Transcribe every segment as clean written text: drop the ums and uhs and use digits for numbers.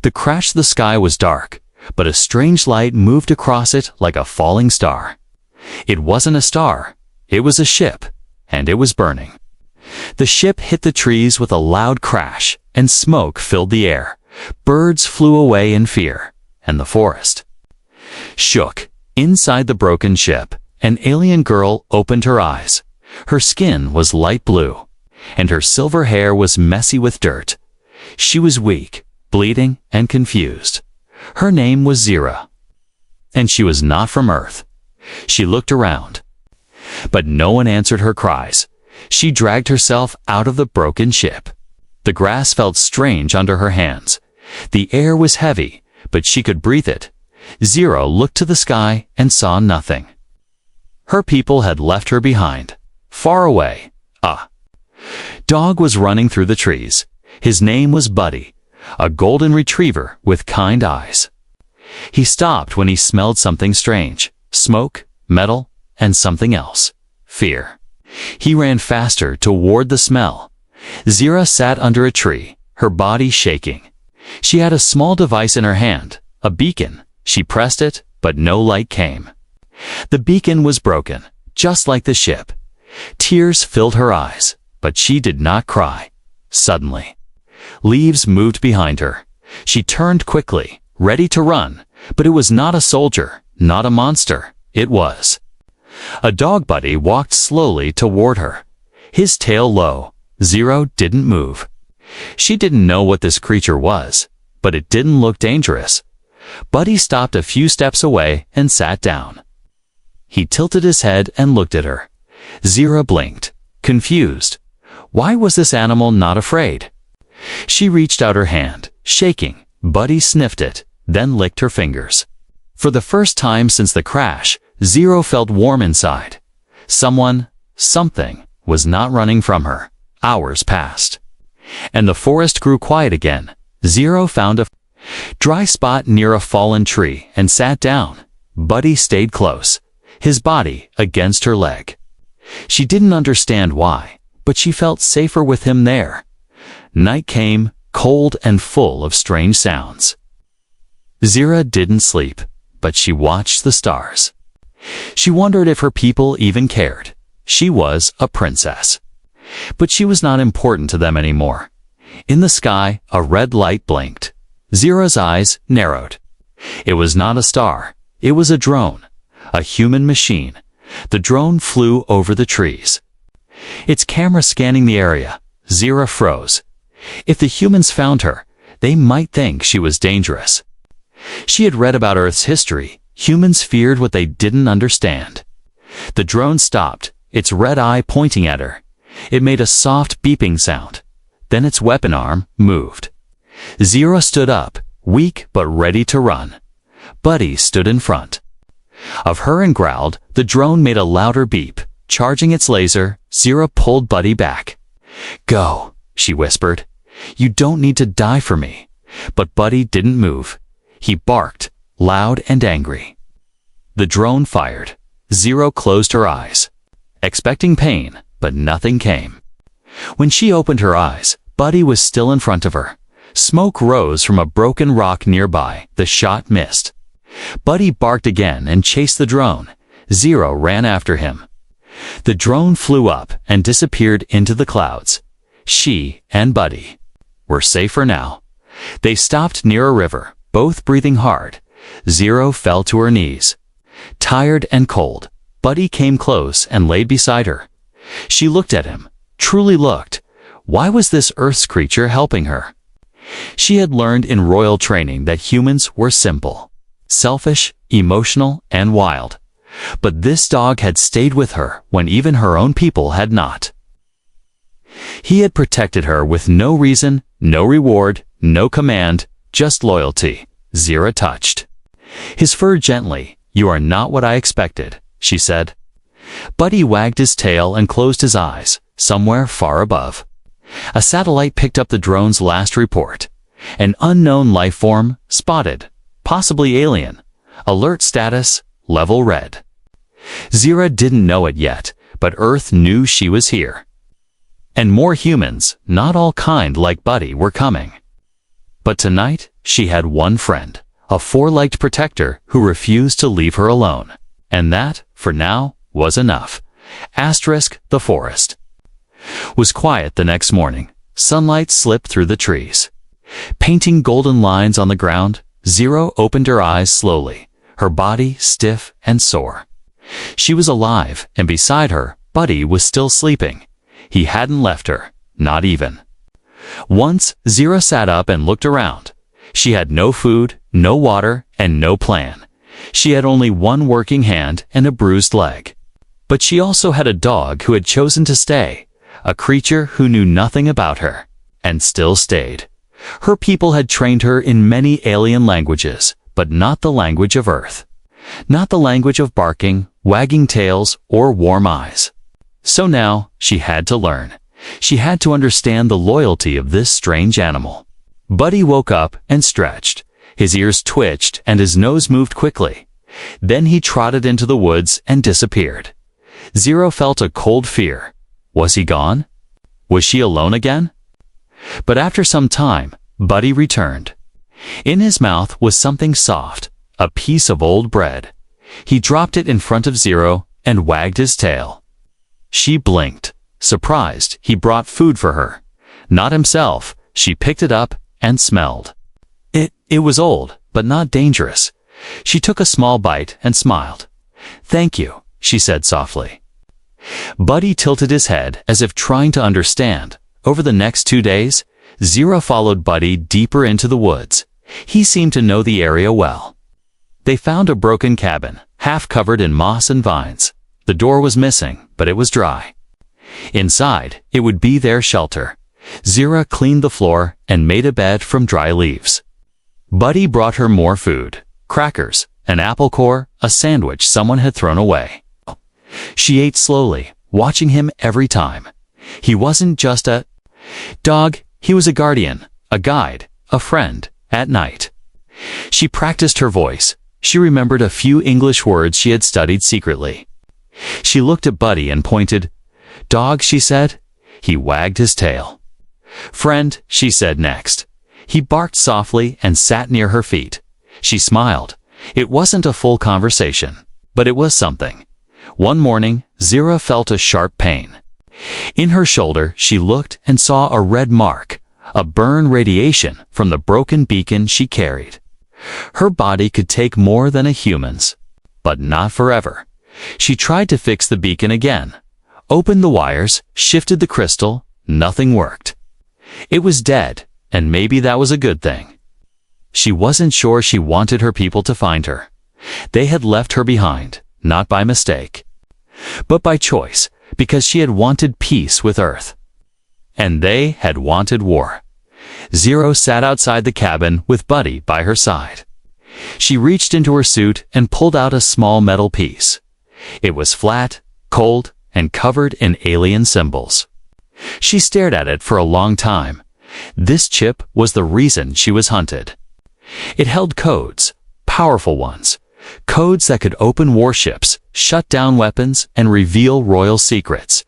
The crash of the sky was dark, but a strange light moved across it like a falling star. It wasn't a star, it was a ship, and it was burning. The ship hit the trees with a loud crash, and smoke filled the air. Birds flew away in fear, and the forest shook. Inside the broken ship, an alien girl opened her eyes. Her skin was light blue, and her silver hair was messy with dirt. She was weak, bleeding, and confused. Her name was Zira, and she was not from Earth. She looked around, but no one answered her cries. She dragged herself out of the broken ship. The grass felt strange under her hands. The air was heavy, but she could breathe it. Zira looked to the sky and saw nothing. Her people had left her behind. Far away, a dog was running through the trees. His name was Buddy, a golden retriever with kind eyes. He stopped when he smelled something strange: smoke, metal, and something else: fear. He ran faster toward the smell. Zira sat under a tree, her body shaking. She had a small device in her hand, a beacon. She pressed it, but no light came. The beacon was broken, just like the ship. Tears filled her eyes, but she did not cry. Suddenly, leaves moved behind her. She turned quickly, ready to run, but it was not a soldier, not a monster. It was a dog. Buddy walked slowly toward her, his tail low. Zira didn't move. She didn't know what this creature was, but it didn't look dangerous. Buddy stopped a few steps away and sat down. He tilted his head and looked at her. Zira blinked, confused. Why was this animal not afraid? She reached out her hand, shaking. Buddy sniffed it, then licked her fingers. For the first time since the crash, Zira felt warm inside. Something was not running from her. Hours passed, and the forest grew quiet again. Zira found a dry spot near a fallen tree and sat down. Buddy stayed close, his body against her leg. She didn't understand why, but she felt safer with him there. Night came, cold and full of strange sounds. Zira didn't sleep, but she watched the stars. She wondered if her people even cared. She was a princess, but she was not important to them anymore. In the sky, a red light blinked. Zira's eyes narrowed. It was not a star. It was a drone, a human machine. The drone flew over the trees, its camera scanning the area. Zira froze. If the humans found her, they might think she was dangerous. She had read about Earth's history. Humans feared what they didn't understand. The drone stopped, its red eye pointing at her. It made a soft beeping sound. Then its weapon arm moved. Zira stood up, weak but ready to run. Buddy stood in front of her and growled. The drone made a louder beep, charging its laser. Zira pulled Buddy back. "Go," she whispered. "You don't need to die for me." But Buddy didn't move. He barked, loud and angry. The drone fired. Zira closed her eyes, expecting pain, but nothing came. When she opened her eyes, Buddy was still in front of her. Smoke rose from a broken rock nearby. The shot missed. Buddy barked again and chased the drone. Zira ran after him. The drone flew up and disappeared into the clouds. She and Buddy were safer now. They stopped near a river, both breathing hard. Zira fell to her knees, tired and cold. Buddy came close and laid beside her. She looked at him, truly looked. Why was this Earth's creature helping her? She had learned in royal training that humans were simple, selfish, emotional, and wild. But this dog had stayed with her when even her own people had not. He had protected her with no reason, no reward, no command, just loyalty. Zira touched his fur gently. "You are not what I expected," she said. Buddy wagged his tail and closed his eyes. Somewhere far above, a satellite picked up the drone's last report. An unknown life form spotted, possibly alien. Alert status, level red. Zira didn't know it yet, but Earth knew she was here. And more humans, not all kind like Buddy, were coming. But tonight, she had one friend, a four-legged protector who refused to leave her alone. And that, for now, was enough. The forest was quiet the next morning. Sunlight slipped through the trees, painting golden lines on the ground. Zero opened her eyes slowly, her body stiff and sore. She was alive, and beside her, Buddy was still sleeping. He hadn't left her, not even. Once, Zero sat up and looked around. She had no food, no water, and no plan. She had only one working hand and a bruised leg. But she also had a dog who had chosen to stay, a creature who knew nothing about her, and still stayed. Her people had trained her in many alien languages, but not the language of Earth. Not the language of barking, wagging tails, or warm eyes. So now, she had to learn. She had to understand the loyalty of this strange animal. Buddy woke up and stretched. His ears twitched and his nose moved quickly. Then he trotted into the woods and disappeared. Zero felt a cold fear. Was he gone? Was she alone again? But after some time, Buddy returned. In his mouth was something soft, a piece of old bread. He dropped it in front of Zero and wagged his tail. She blinked. Surprised, he brought food for her. Not himself. She picked it up and smelled. It was old, but not dangerous. She took a small bite and smiled. "Thank you," she said softly. Buddy tilted his head as if trying to understand. Over the next 2 days, Zero followed Buddy deeper into the woods. He seemed to know the area well. They found a broken cabin, half covered in moss and vines. The door was missing, but it was dry. Inside, it would be their shelter. Zero cleaned the floor and made a bed from dry leaves. Buddy brought her more food, crackers, an apple core, a sandwich someone had thrown away. She ate slowly, watching him every time. He wasn't just a dog, he was a guardian, a guide, a friend, at night. She practiced her voice. She remembered a few English words she had studied secretly. She looked at Buddy and pointed. "Dog," she said. He wagged his tail. "Friend," she said next. He barked softly and sat near her feet. She smiled. It wasn't a full conversation, but it was something. One morning, Zero felt a sharp pain. In her shoulder, she looked and saw a red mark, a burn radiation from the broken beacon she carried. Her body could take more than a human's, but not forever. She tried to fix the beacon again, opened the wires, shifted the crystal. Nothing worked. It was dead, and maybe that was a good thing. She wasn't sure she wanted her people to find her. They had left her behind, not by mistake, but by choice, because she had wanted peace with Earth. And they had wanted war. Zero sat outside the cabin with Buddy by her side. She reached into her suit and pulled out a small metal piece. It was flat, cold, and covered in alien symbols. She stared at it for a long time. This chip was the reason she was hunted. It held codes, powerful ones, codes that could open warships, shut down weapons, and reveal royal secrets.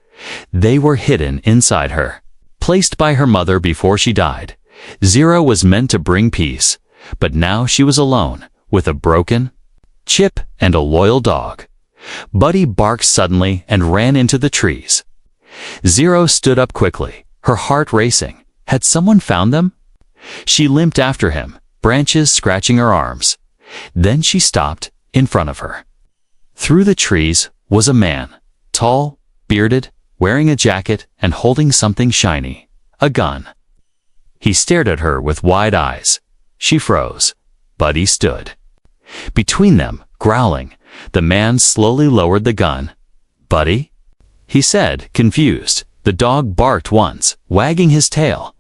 They were hidden inside her, placed by her mother before she died. Zero was meant to bring peace, but now she was alone, with a broken chip and a loyal dog. Buddy barked suddenly and ran into the trees. Zero stood up quickly, her heart racing. Had someone found them? She limped after him, branches scratching her arms. Then she stopped in front of her. Through the trees was a man, tall, bearded, wearing a jacket and holding something shiny, a gun. He stared at her with wide eyes. She froze. Buddy stood. Between them, growling, the man slowly lowered the gun. "Buddy?" he said, confused. The dog barked once, wagging his tail.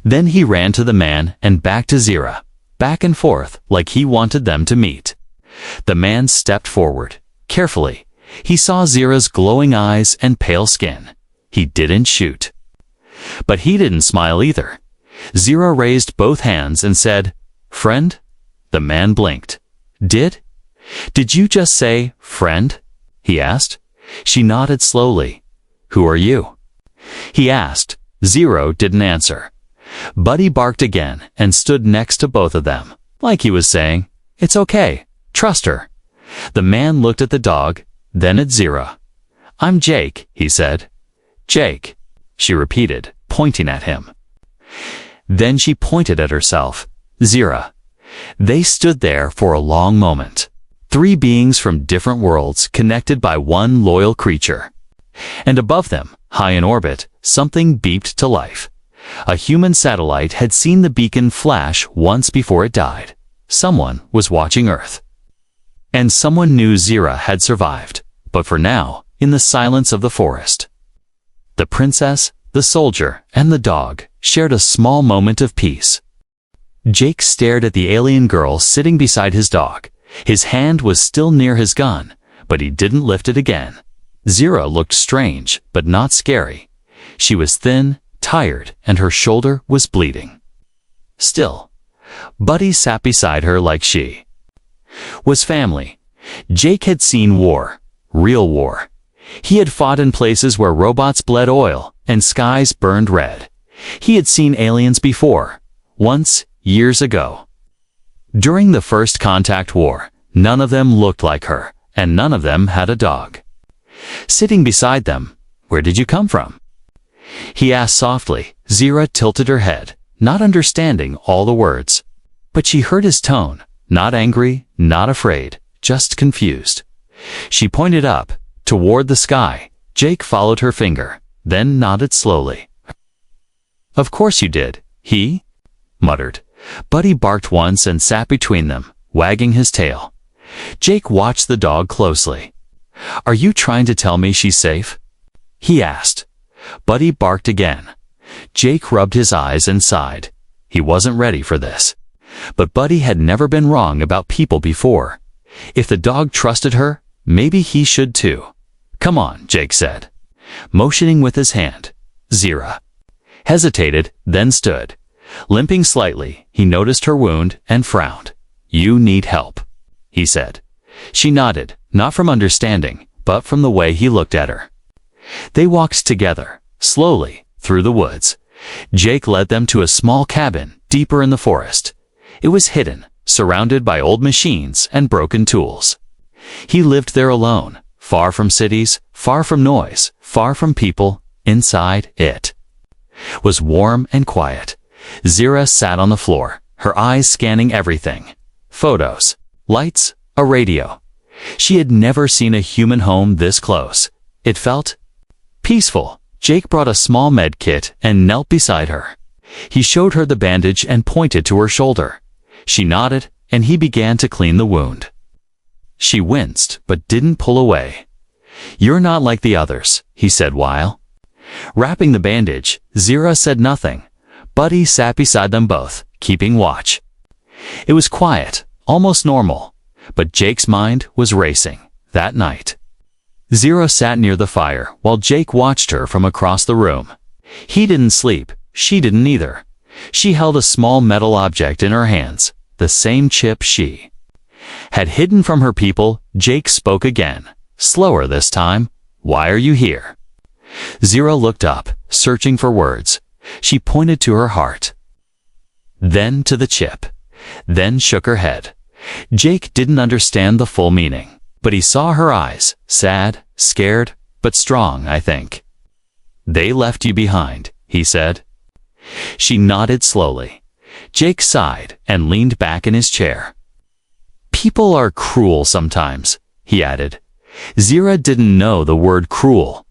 Then he ran to the man and back to Zero, back and forth like he wanted them to meet. The man stepped forward. Carefully, he saw Zero's glowing eyes and pale skin. He didn't shoot. But he didn't smile either. Zero raised both hands and said, "Friend?" The man blinked. Did you just say, friend?" he asked. She nodded slowly. "Who are you?" he asked. Zero didn't answer. Buddy barked again and stood next to both of them, like he was saying, "It's okay, trust her." The man looked at the dog, then at Zira. "I'm Jake," he said. "Jake," she repeated, pointing at him. Then she pointed at herself, Zira. They stood there for a long moment. Three beings from different worlds connected by one loyal creature. And above them, high in orbit, something beeped to life. A human satellite had seen the beacon flash once before it died. Someone was watching Earth. And someone knew Zira had survived, but for now, in the silence of the forest. The princess, the soldier, and the dog shared a small moment of peace. Jake stared at the alien girl sitting beside his dog. His hand was still near his gun, but he didn't lift it again. Zira looked strange, but not scary. She was thin, tired, and her shoulder was bleeding. Still, Buddy sat beside her like she was family. Jake had seen war, real war. He had fought in places where robots bled oil and skies burned red. He had seen aliens before, once, years ago. During the First Contact War, none of them looked like her, and none of them had a dog. Sitting beside them, "Where did you come from?" he asked softly. Zira tilted her head, not understanding all the words. But she heard his tone, not angry, not afraid, just confused. She pointed up, toward the sky. Jake followed her finger, then nodded slowly. "Of course you did," he muttered. Buddy barked once and sat between them, wagging his tail. Jake watched the dog closely. "Are you trying to tell me she's safe?" he asked. Buddy barked again. Jake rubbed his eyes and sighed. He wasn't ready for this. But Buddy had never been wrong about people before. If the dog trusted her, maybe he should too. "Come on," Jake said, motioning with his hand. Zira hesitated, then stood. Limping slightly, he noticed her wound and frowned. "You need help," he said. She nodded, not from understanding, but from the way he looked at her. They walked together, slowly, through the woods. Jake led them to a small cabin deeper in the forest. It was hidden, surrounded by old machines and broken tools. He lived there alone, far from cities, far from noise, far from people. Inside it was warm and quiet. Zira sat on the floor, her eyes scanning everything. Photos, lights, a radio. She had never seen a human home this close. It felt peaceful. Jake brought a small med kit and knelt beside her. He showed her the bandage and pointed to her shoulder. She nodded, and he began to clean the wound. She winced, but didn't pull away. "You're not like the others," he said while wrapping the bandage. Zira said nothing. Buddy sat beside them both, keeping watch. It was quiet, almost normal, but Jake's mind was racing. That night, Zira sat near the fire while Jake watched her from across the room. He didn't sleep, she didn't either. She held a small metal object in her hands, the same chip she had hidden from her people. Jake spoke again, slower this time. "Why are you here?" Zira looked up, searching for words. She pointed to her heart, then to the chip, then shook her head. Jake didn't understand the full meaning, but he saw her eyes, sad, scared, but strong, I think. "They left you behind," he said. She nodded slowly. Jake sighed and leaned back in his chair. "People are cruel sometimes," he added. Zira didn't know the word cruel,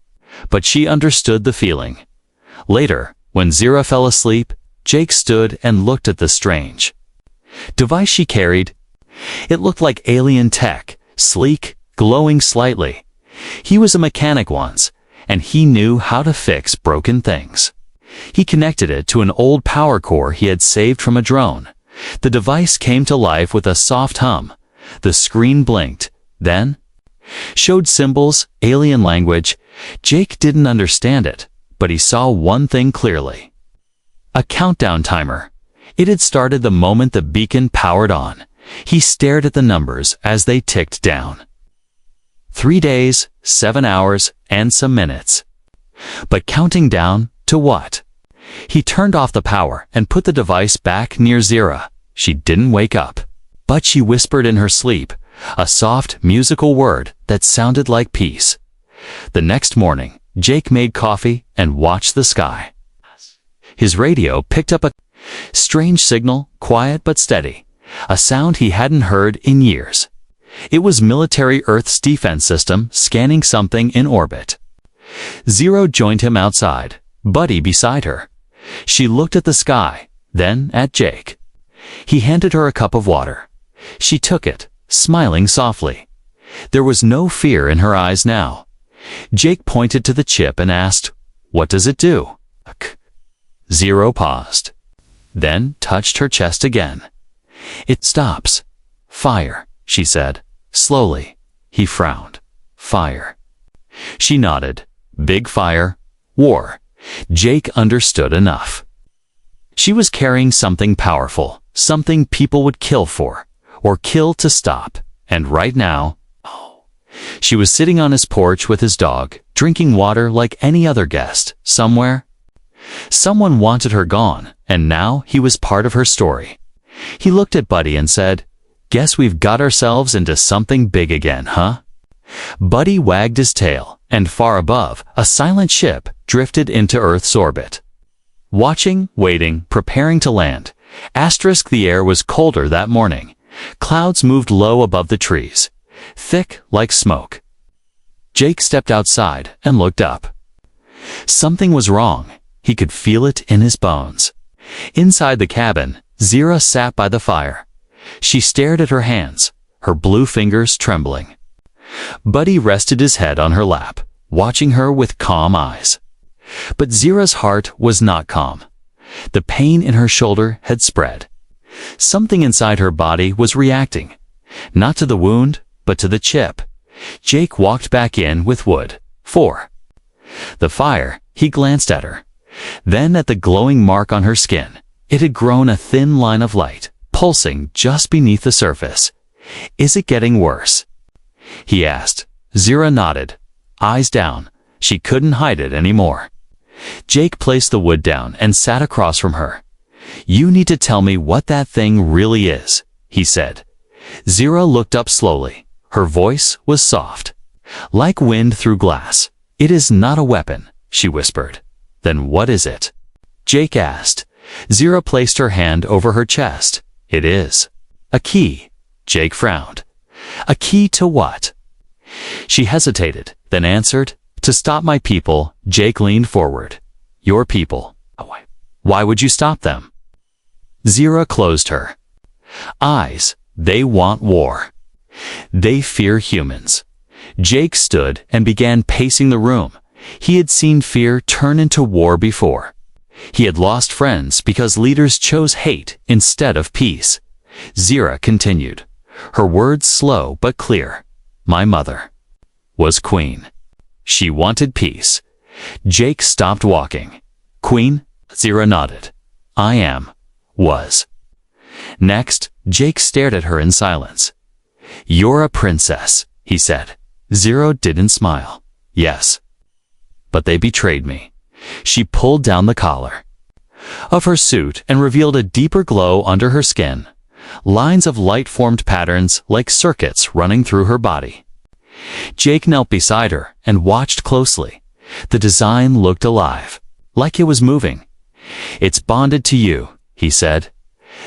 but she understood the feeling. Later, when Zira fell asleep, Jake stood and looked at the strange device she carried. It looked like alien tech, sleek, glowing slightly. He was a mechanic once, and he knew how to fix broken things. He connected it to an old power core he had saved from a drone. The device came to life with a soft hum. The screen blinked, then showed symbols, alien language. Jake didn't understand it, but he saw one thing clearly. A countdown timer. It had started the moment the beacon powered on. He stared at the numbers as they ticked down. 3 days, 7 hours, and some minutes. But counting down to what? He turned off the power and put the device back near Zira. She didn't wake up, but she whispered in her sleep, a soft, musical word that sounded like peace. The next morning, Jake made coffee and watched the sky. His radio picked up a strange signal, quiet but steady, a sound he hadn't heard in years. It was military Earth's defense system scanning something in orbit. Zero joined him outside, Buddy beside her. She looked at the sky, then at Jake. He handed her a cup of water. She took it, smiling softly. There was no fear in her eyes now. Jake pointed to the chip and asked, "What does it do?" Zero paused, then touched her chest again. "It stops. Fire," she said, slowly. He frowned. "Fire." She nodded. Big fire. War. Jake understood enough. She was carrying something powerful, something people would kill for, or kill to stop, and right now, she was sitting on his porch with his dog, drinking water like any other guest, somewhere. Someone wanted her gone, and now he was part of her story. He looked at Buddy and said, "Guess we've got ourselves into something big again, huh?" Buddy wagged his tail, and far above, a silent ship drifted into Earth's orbit. Watching, waiting, preparing to land. The air was colder that morning. Clouds moved low above the trees, thick like smoke. Jake stepped outside and looked up. Something was wrong. He could feel it in his bones. Inside the cabin, Zira sat by the fire. She stared at her hands, her blue fingers trembling. Buddy rested his head on her lap, watching her with calm eyes. But Zira's heart was not calm. The pain in her shoulder had spread. Something inside her body was reacting, not to the wound, but to the chip. Jake walked back in with wood. 4. The fire, he glanced at her. Then at the glowing mark on her skin. It had grown a thin line of light, pulsing just beneath the surface. "Is it getting worse?" he asked. Zira nodded, eyes down. She couldn't hide it anymore. Jake placed the wood down and sat across from her. "You need to tell me what that thing really is," he said. Zira looked up slowly. Her voice was soft, like wind through glass. "It is not a weapon," she whispered. "Then what is it?" Jake asked. Zira placed her hand over her chest. "It is a key." Jake frowned. "A key to what?" She hesitated, then answered, "To stop my people." Jake leaned forward. "Your people? Why would you stop them?" Zira closed her eyes. "They want war. They fear humans." Jake stood and began pacing the room. He had seen fear turn into war before. He had lost friends because leaders chose hate instead of peace. Zira continued, her words slow but clear. "My mother was queen. She wanted peace." Jake stopped walking. "Queen?" Zira nodded. "I was." Next, Jake stared at her in silence. "You're a princess," he said. Zira didn't smile. "Yes. But they betrayed me." She pulled down the collar of her suit and revealed a deeper glow under her skin. Lines of light formed patterns like circuits running through her body. Jake knelt beside her and watched closely. The design looked alive, like it was moving. "It's bonded to you," he said.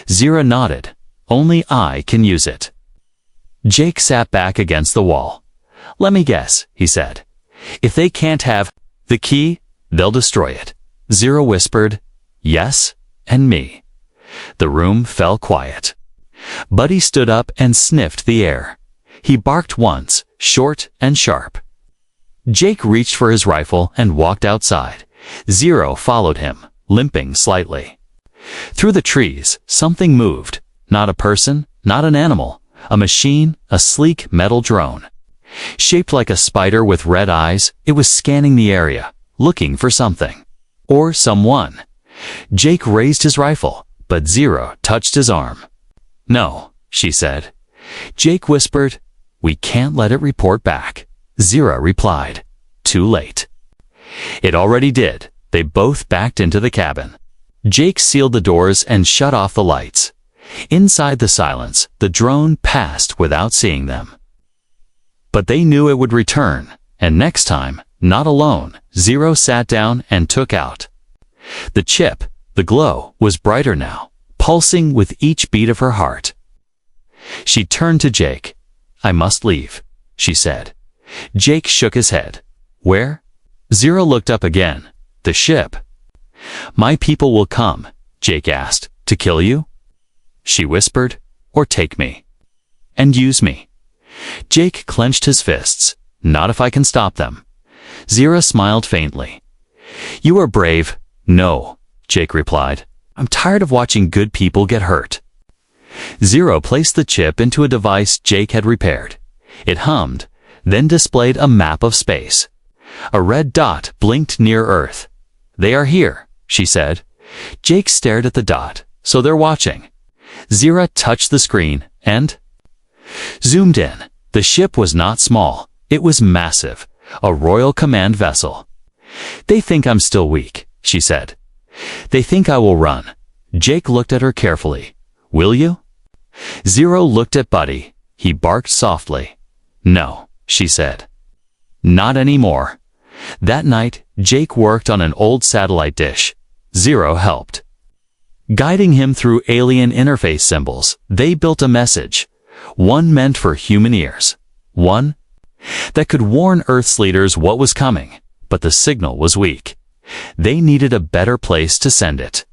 Zira nodded. "Only I can use it." Jake sat back against the wall. "Let me guess," he said. "If they can't have the key, they'll destroy it." Zira whispered, "Yes, and me." The room fell quiet. Buddy stood up and sniffed the air. He barked once, short and sharp. Jake reached for his rifle and walked outside. Zira followed him, limping slightly. Through the trees, something moved. Not a person, not an animal. A machine, a sleek metal drone. Shaped like a spider with red eyes, it was scanning the area, looking for something. Or someone. Jake raised his rifle, but Zira touched his arm. "No," she said. Jake whispered, "We can't let it report back." Zira replied, "Too late." It already did. They both backed into the cabin. Jake sealed the doors and shut off the lights. Inside the silence, the drone passed without seeing them. But they knew it would return, and next time, not alone, Zero sat down and took out. The chip, the glow, was brighter now, pulsing with each beat of her heart. She turned to Jake. "I must leave," she said. Jake shook his head. "Where?" Zero looked up again. "The ship." "My people will come," Jake asked. "To kill you?" She whispered. "Or take me." "And use me." Jake clenched his fists. "Not if I can stop them." Zero smiled faintly. "You are brave." "No," Jake replied. "I'm tired of watching good people get hurt." Zero placed the chip into a device Jake had repaired. It hummed, then displayed a map of space. A red dot blinked near Earth. "They are here," she said. Jake stared at the dot. "So they're watching." Zero touched the screen and zoomed in. The ship was not small. It was massive, a Royal Command vessel. "They think I'm still weak," she said. "They think I will run." Jake looked at her carefully. "Will you?" Zero looked at Buddy. He barked softly. "No," she said. "Not anymore." That night, Jake worked on an old satellite dish. Zero helped. Guiding him through alien interface symbols, they built a message. One meant for human ears. One that could warn Earth's leaders what was coming, but the signal was weak. They needed a better place to send it.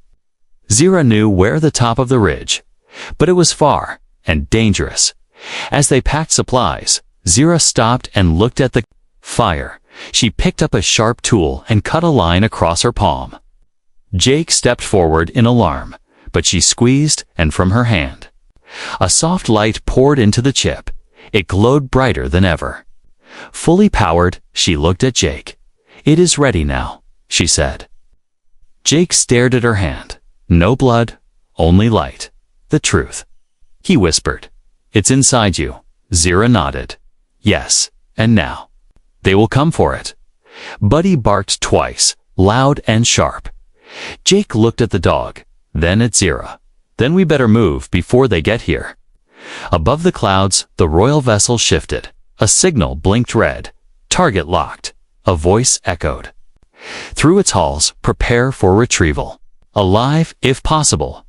Zero knew where the top of the ridge, but it was far and dangerous. As they packed supplies, Zero stopped and looked at the fire. She picked up a sharp tool and cut a line across her palm. Jake stepped forward in alarm, but she squeezed, and from her hand, a soft light poured into the chip. It glowed brighter than ever. Fully powered, she looked at Jake. "It is ready now," she said. Jake stared at her hand. "No blood, only light. The truth." He whispered. "It's inside you." Zero nodded. "Yes, and now they will come for it." Buddy barked twice, loud and sharp. Jake looked at the dog, then at Zero. "Then we better move before they get here." Above the clouds, the royal vessel shifted. A signal blinked red. "Target locked." A voice echoed. Through its halls, "Prepare for retrieval. Alive, if possible."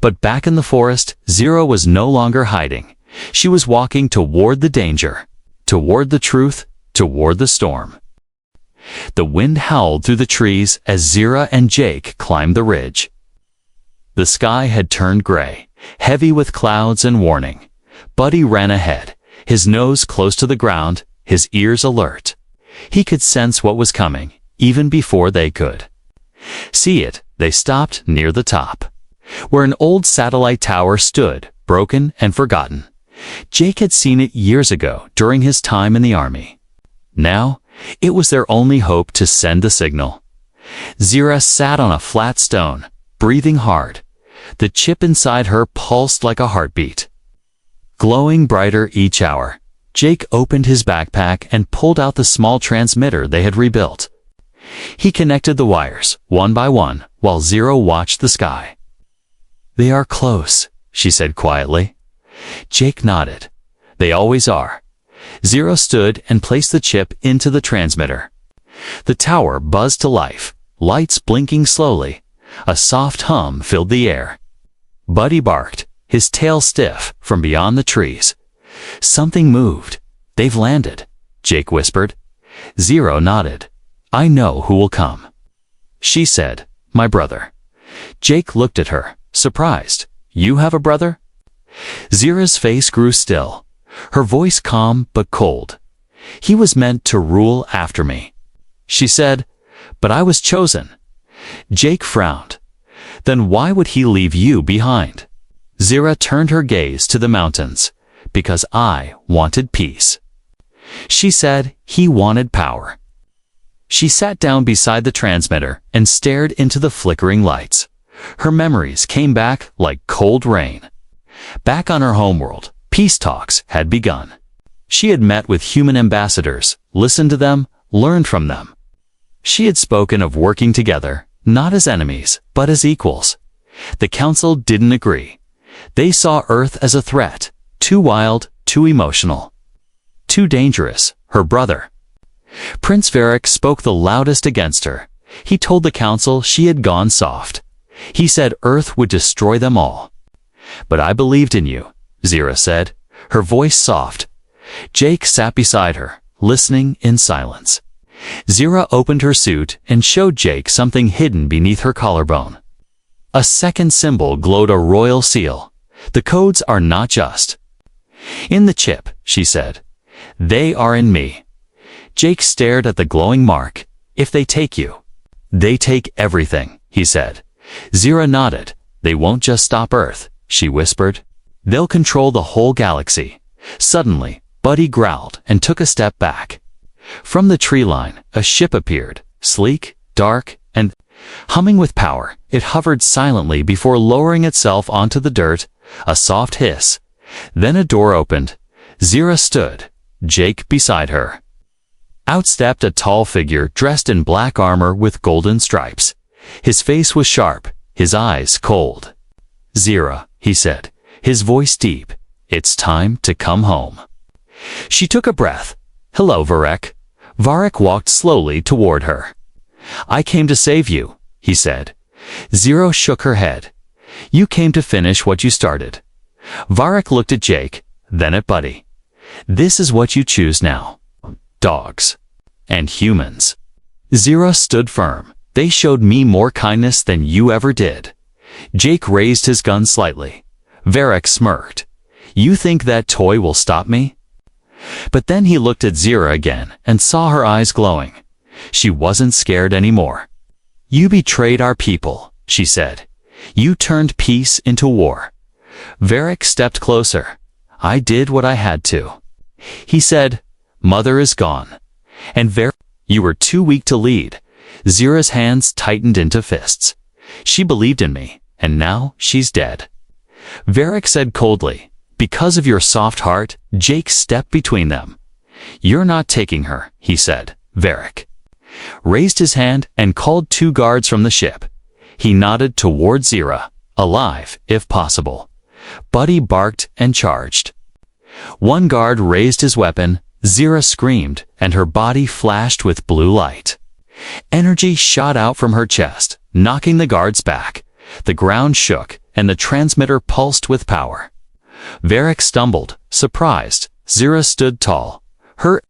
But back in the forest, Zero was no longer hiding. She was walking toward the danger, toward the truth, toward the storm. The wind howled through the trees as Zero and Jake climbed the ridge. The sky had turned gray, heavy with clouds and warning. Buddy ran ahead, his nose close to the ground, his ears alert. He could sense what was coming, even before they could see it. They stopped near the top, where an old satellite tower stood, broken and forgotten. Jake had seen it years ago during his time in the army. Now, it was their only hope to send the signal. Zero sat on a flat stone, breathing hard. The chip inside her pulsed like a heartbeat, glowing brighter each hour. Jake opened his backpack and pulled out the small transmitter they had rebuilt. He connected the wires, one by one, while Zero watched the sky. "They are close," she said quietly. Jake nodded. "They always are." Zero stood and placed the chip into the transmitter. The tower buzzed to life, lights blinking slowly. A soft hum filled the air. Buddy barked, his tail stiff, from beyond the trees. "Something moved. They've landed," Jake whispered. Zero nodded. "I know who will come," she said. "My brother." Jake looked at her, surprised. "You have a brother?" Zero's face grew still, her voice calm but cold. "He was meant to rule after me," she said, "but I was chosen." Jake frowned. "Then why would he leave you behind?" Zero turned her gaze to the mountains. "Because I wanted peace." She said. "He wanted power." She sat down beside the transmitter and stared into the flickering lights. Her memories came back like cold rain. Back on her homeworld, peace talks had begun. She had met with human ambassadors, listened to them, learned from them. She had spoken of working together, not as enemies, but as equals. The council didn't agree. They saw Earth as a threat, too wild, too emotional, too dangerous, her brother. Prince Varric spoke the loudest against her. He told the council she had gone soft. He said Earth would destroy them all. "But I believed in you," Zira said, her voice soft. Jake sat beside her, listening in silence. Zira opened her suit and showed Jake something hidden beneath her collarbone. A second symbol glowed, a royal seal. "The codes are not just in the chip," she said. "They are in me." Jake stared at the glowing mark. "If they take you, they take everything," he said. Zira nodded. "They won't just stop Earth," she whispered. "They'll control the whole galaxy." Suddenly, Buddy growled and took a step back. From the tree line, a ship appeared, sleek, dark, and humming with power. It hovered silently before lowering itself onto the dirt, a soft hiss. Then a door opened. Zira stood, Jake beside her. Out stepped a tall figure dressed in black armor with golden stripes. His face was sharp, his eyes cold. "Zira," he said, his voice deep, "it's time to come home." She took a breath. "Hello, Varric." Varric walked slowly toward her. "I came to save you," he said. Zira shook her head. "You came to finish what you started." Varric looked at Jake, then at Buddy. "This is what you choose now. Dogs and humans." Zira stood firm. "They showed me more kindness than you ever did." Jake raised his gun slightly. Varric smirked. "You think that toy will stop me?" But then he looked at Zira again and saw her eyes glowing. She wasn't scared anymore. "You betrayed our people," she said. "You turned peace into war." Varric stepped closer. "I did what I had to." He said, "Mother is gone." And Varric, "You were too weak to lead." Zira's hands tightened into fists. "She believed in me, and now she's dead." Varric said coldly, "Because of your soft heart," Jake stepped between them. "You're not taking her," he said. Varric raised his hand and called 2 guards from the ship. He nodded toward Zira, "Alive, if possible." Buddy barked and charged. One guard raised his weapon. Zira screamed, and her body flashed with blue light. Energy shot out from her chest, knocking the guards back. The ground shook, and the transmitter pulsed with power. Varric stumbled, surprised. Zira stood tall, her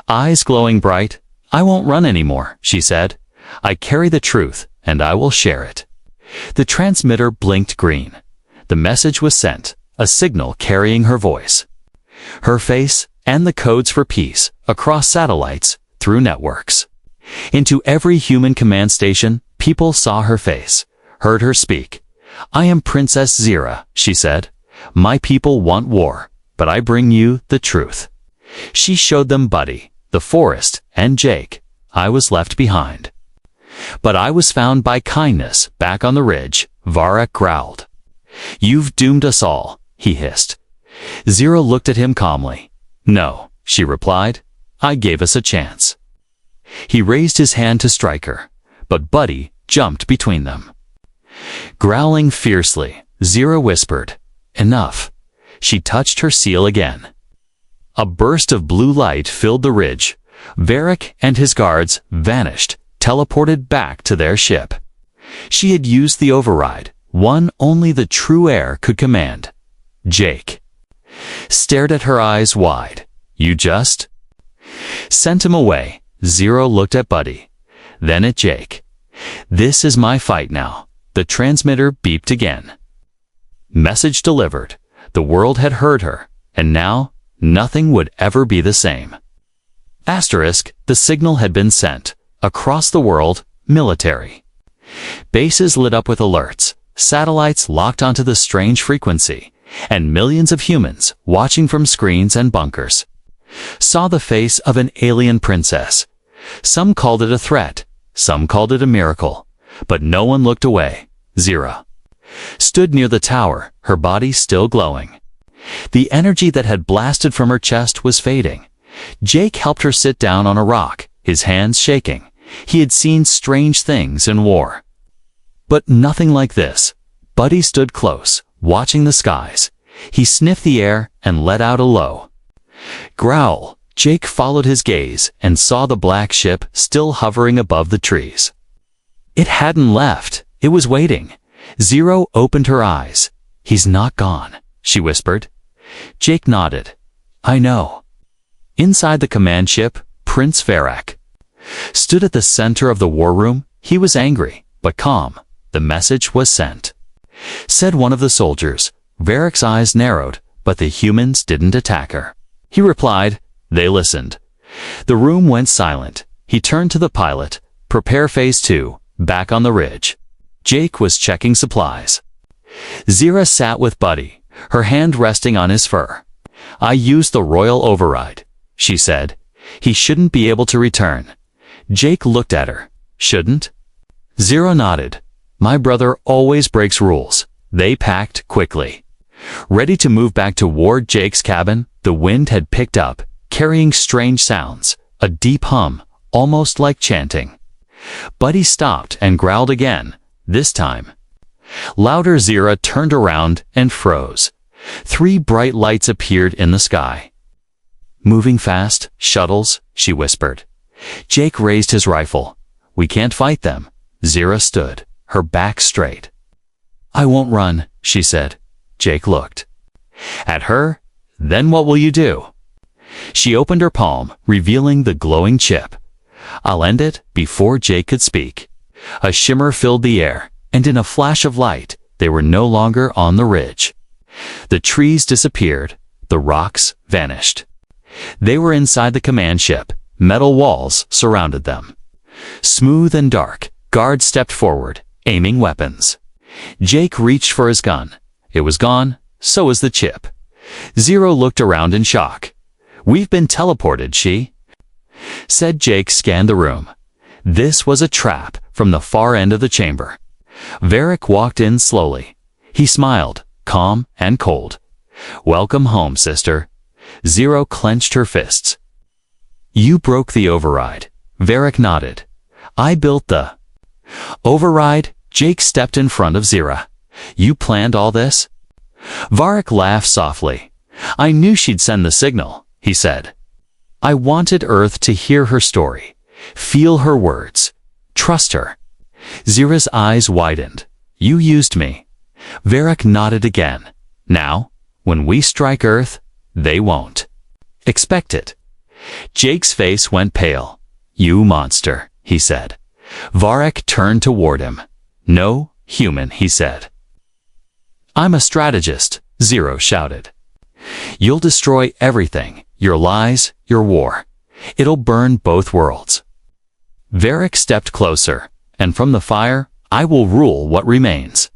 eyes glowing bright. "I won't run anymore," she said. "I carry the truth, and I will share it." The transmitter blinked green. The message was sent, a signal carrying her voice, her face, and the codes for peace, across satellites, through networks. Into every human command station, people saw her face, heard her speak. "I am Princess Zira," she said. "My people want war, but I bring you the truth." She showed them Buddy, the forest, and Jake. I was left behind. "But I was found by kindness back on the ridge," Varric growled. "You've doomed us all," he hissed. Zira looked at him calmly. "No," she replied. "I gave us a chance." He raised his hand to strike her, but Buddy jumped between them. Growling fiercely, Zira whispered, "Enough." She touched her seal again. A burst of blue light filled the ridge. Varric and his guards vanished, teleported back to their ship. She had used the override, one only the true heir could command. Jake stared at her eyes wide. "You just sent him away." Zira looked at Buddy, then at Jake. "This is my fight now." The transmitter beeped again. Message delivered. The world had heard her, and now nothing would ever be the same. Asterisk, the signal had been sent. Across the world, military bases lit up with alerts, satellites locked onto the strange frequency, and millions of humans, watching from screens and bunkers, saw the face of an alien princess. Some called it a threat, some called it a miracle, but no one looked away. Zira stood near the tower, her body still glowing. The energy that had blasted from her chest was fading. Jake helped her sit down on a rock, his hands shaking. He had seen strange things in war. But nothing like this. Buddy stood close, watching the skies. He sniffed the air and let out a low growl. Jake followed his gaze and saw the black ship still hovering above the trees. It hadn't left. It was waiting. Zero opened her eyes. "He's not gone," she whispered. Jake nodded. "I know." Inside the command ship, Prince Varric stood at the center of the war room. He was angry, but calm. The message was sent, said one of the soldiers. Varric's eyes narrowed, but the humans didn't attack her. He replied. They listened. The room went silent. He turned to the pilot. "Prepare phase 2, back on the ridge." Jake was checking supplies. Zira sat with Buddy, her hand resting on his fur. "I used the royal override," she said. "He shouldn't be able to return." Jake looked at her. "Shouldn't?" Zira nodded. "My brother always breaks rules." They packed quickly, ready to move back toward Jake's cabin. The wind had picked up, carrying strange sounds, a deep hum, almost like chanting. Buddy stopped and growled again, this time louder. Zira turned around and froze. 3 bright lights appeared in the sky. "Moving fast, shuttles," she whispered. Jake raised his rifle. "We can't fight them." Zira stood, her back straight. "I won't run," she said. Jake looked at her. "Then what will you do?" She opened her palm, revealing the glowing chip. "I'll end it." Before Jake could speak, a shimmer filled the air, and in a flash of light, they were no longer on the ridge. The trees disappeared. The rocks vanished. They were inside the command ship. Metal walls surrounded them. Smooth and dark, guards stepped forward, aiming weapons. Jake reached for his gun. It was gone. So was the chip. Zero looked around in shock. "We've been teleported," she said. Jake scanned the room. This was a trap from the far end of the chamber. Varric walked in slowly. He smiled, calm and cold. "Welcome home, sister." Zero clenched her fists. "You broke the override." Varric nodded. "I built the override." Jake stepped in front of Zira. "You planned all this?" Varric laughed softly. "I knew she'd send the signal," he said. "I wanted Earth to hear her story, feel her words, trust her." Zira's eyes widened. "You used me." Varric nodded again. "Now, when we strike Earth, they won't expect it." Jake's face went pale. "You monster," he said. Varric turned toward him. "No, human," he said. "I'm a strategist," Zero shouted. "You'll destroy everything, your lies, your war. It'll burn both worlds." Varric stepped closer, and from the fire, "I will rule what remains."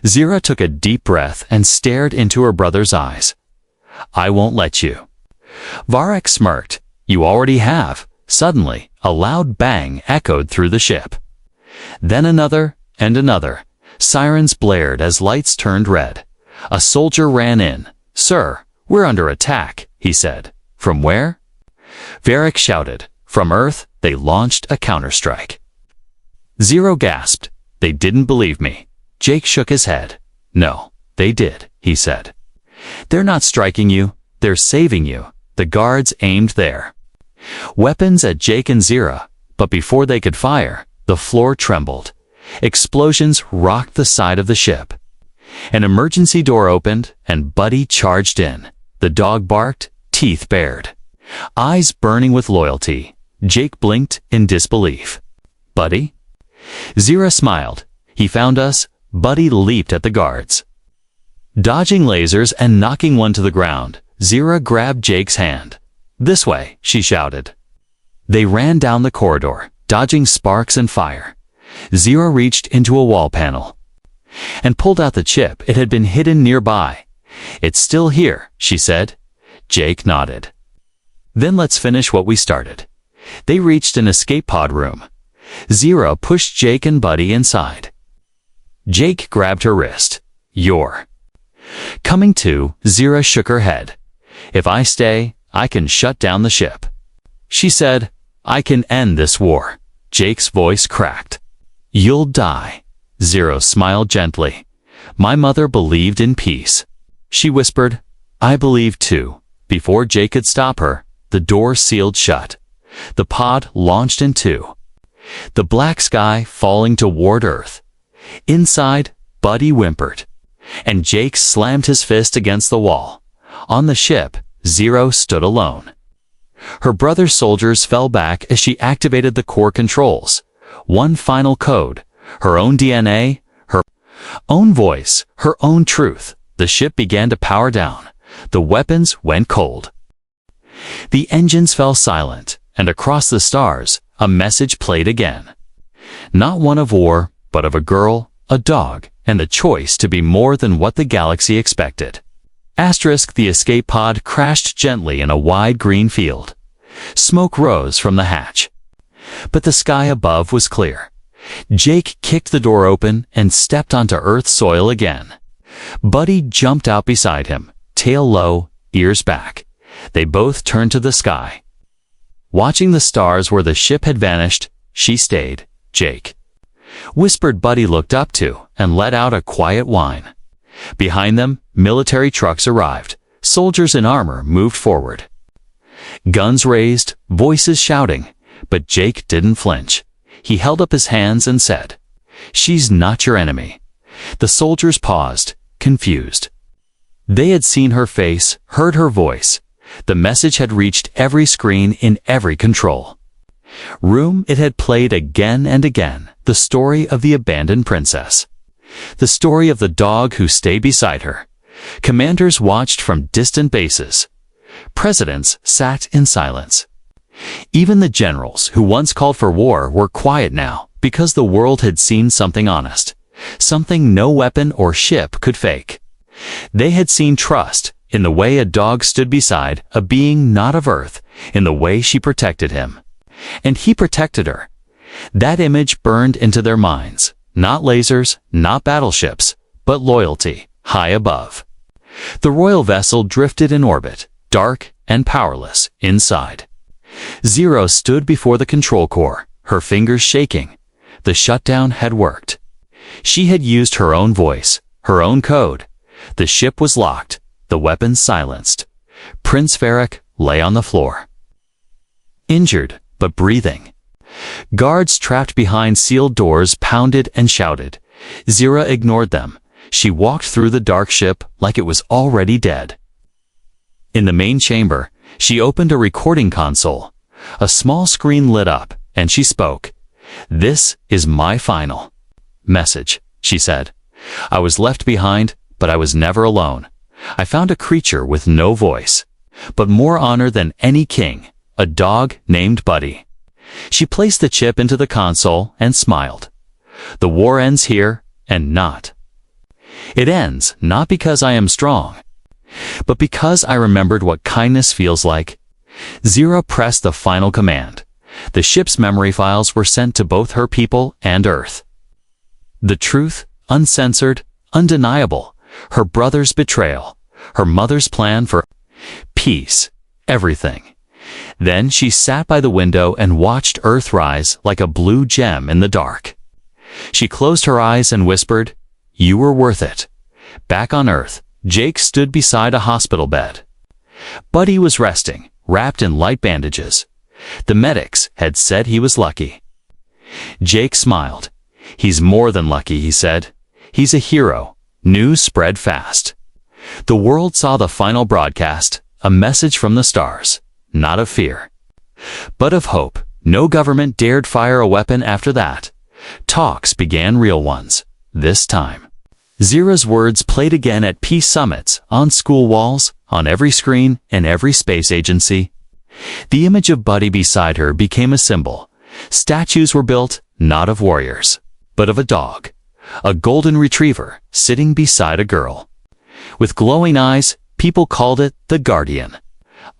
Zira took a deep breath and stared into her brother's eyes. "I won't let you." Varric smirked. "You already have." Suddenly, a loud bang echoed through the ship. Then another and another. Sirens blared as lights turned red. A soldier ran in. "Sir, we're under attack," he said. "From where?" Varric shouted. "From Earth." They launched a counterstrike. Zero gasped. "They didn't believe me." Jake shook his head. "No, they did," he said. "They're not striking you. They're saving you." The guards aimed their weapons at Jake and Zira, but before they could fire, the floor trembled. Explosions rocked the side of the ship. An emergency door opened, and Buddy charged in. The dog barked, teeth bared, eyes burning with loyalty. Jake blinked in disbelief. "Buddy?" Zira smiled. "He found us." Buddy leaped at the guards, dodging lasers and knocking one to the ground. Zira grabbed Jake's hand. "This way," she shouted. They ran down the corridor, dodging sparks and fire. Zira reached into a wall panel and pulled out the chip. It had been hidden nearby. "It's still here," she said. Jake nodded. "Then let's finish what we started." They reached an escape pod room. Zira pushed Jake and Buddy inside. Jake grabbed her wrist. "You're coming too." Zira shook her head. "If I stay, I can shut down the ship." She said, "I can end this war." Jake's voice cracked. "You'll die." Zero smiled gently. "My mother believed in peace." She whispered, "I believe too." Before Jake could stop her, the door sealed shut. The pod launched in two, the black sky falling toward Earth. Inside, Buddy whimpered, and Jake slammed his fist against the wall. On the ship, Zero stood alone. Her brother's soldiers fell back as she activated the core controls. One final code, her own DNA, her own voice, her own truth. The ship began to power down. The weapons went cold. The engines fell silent, and across the stars, a message played again. Not one of war, but of a girl, a dog, and the choice to be more than what the galaxy expected. Asterisk, the escape pod crashed gently in a wide green field. Smoke rose from the hatch. But the sky above was clear. Jake kicked the door open and stepped onto Earth soil again. Buddy jumped out beside him, tail low, ears back. They both turned to the sky. Watching the stars where the ship had vanished, she stayed. "Jake," whispered. Buddy looked up to and let out a quiet whine. Behind them, military trucks arrived. Soldiers in armor moved forward. Guns raised, voices shouting, but Jake didn't flinch. He held up his hands and said, "She's not your enemy." The soldiers paused, confused. They had seen her face, heard her voice. The message had reached every screen in every control room. It had played again and again, the story of the abandoned princess. The story of the dog who stayed beside her. Commanders watched from distant bases. Presidents sat in silence. Even the generals who once called for war were quiet now because the world had seen something honest, something no weapon or ship could fake. They had seen trust in the way a dog stood beside a being not of Earth, in the way she protected him. And he protected her. That image burned into their minds. Not lasers, not battleships, but loyalty, high above. The royal vessel drifted in orbit, dark and powerless inside. Zero stood before the control core, her fingers shaking. The shutdown had worked. She had used her own voice, her own code. The ship was locked, the weapons silenced. Prince Varric lay on the floor, injured but breathing. Guards trapped behind sealed doors pounded and shouted. Zero ignored them. She walked through the dark ship like it was already dead. In the main chamber, she opened a recording console. A small screen lit up, and she spoke. "This is my final message," she said. "I was left behind, but I was never alone. I found a creature with no voice, but more honor than any king, a dog named Buddy." She placed the chip into the console and smiled. "The war ends here, and not. It ends not because I am strong, but because I remembered what kindness feels like." Zero pressed the final command. The ship's memory files were sent to both her people and Earth. The truth, uncensored, undeniable. Her brother's betrayal, her mother's plan for peace, everything. Then she sat by the window and watched Earth rise like a blue gem in the dark. She closed her eyes and whispered, "You were worth it." Back on Earth, Jake stood beside a hospital bed. Buddy was resting, wrapped in light bandages. The medics had said he was lucky. Jake smiled. "He's more than lucky," he said. "He's a hero." News spread fast. The world saw the final broadcast, a message from the stars, not of fear, but of hope. No government dared fire a weapon after that. Talks began, real ones, this time. Zero's words played again at peace summits, on school walls, on every screen, in every space agency. The image of Buddy beside her became a symbol. Statues were built, not of warriors, but of a dog, a golden retriever, sitting beside a girl. With glowing eyes, people called it the Guardian.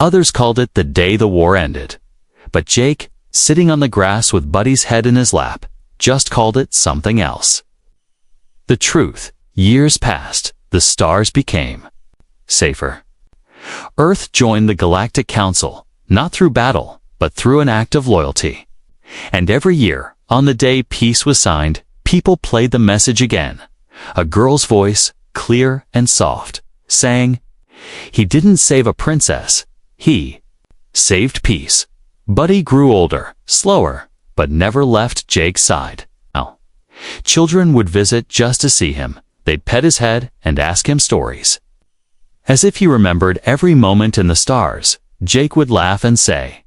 Others called it the day the war ended. But Jake, sitting on the grass with Buddy's head in his lap, just called it something else. The truth, years passed, the stars became safer. Earth joined the Galactic Council, not through battle, but through an act of loyalty. And every year, on the day peace was signed, people played the message again. A girl's voice, clear and soft, sang, "He didn't save a princess. He saved peace." Buddy grew older, slower, but never left Jake's side. Now, children would visit just to see him. They'd pet his head and ask him stories. As if he remembered every moment in the stars, Jake would laugh and say,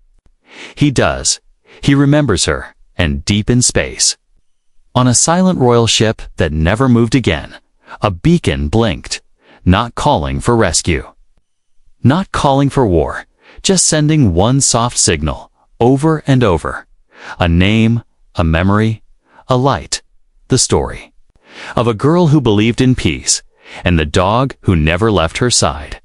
"He does. He remembers her, and deep in space." On a silent royal ship that never moved again, a beacon blinked, not calling for rescue. Not calling for war, just sending one soft signal, over and over. A name, a memory, a light, the story of a girl who believed in peace, and the dog who never left her side.